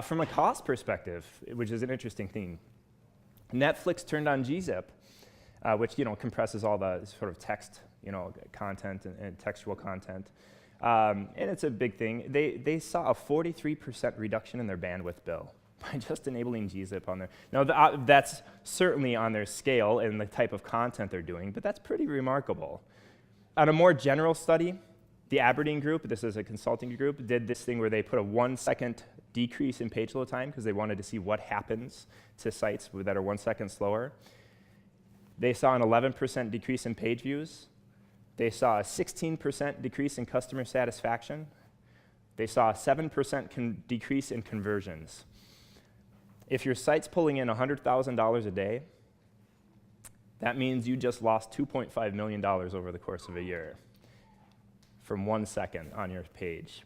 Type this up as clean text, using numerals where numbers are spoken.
From a cost perspective, which is an interesting theme, Netflix turned on gzip, which compresses all the sort of text content and textual content. And it's a big thing. They saw a 43% reduction in their bandwidth bill by just enabling gzip on there. Now, that's certainly on their scale and the type of content they're doing, but that's pretty remarkable. On a more general study, the Aberdeen group, this is a consulting group, did this thing where they put a 1-second decrease in page load time because they wanted to see what happens to sites that are 1 second slower. They saw an 11% decrease in page views. They saw a 16% decrease in customer satisfaction. They saw a 7% decrease in conversions. If your site's pulling in $100,000 a day, that means you just lost $2.5 million over the course of a year from 1 second on your page.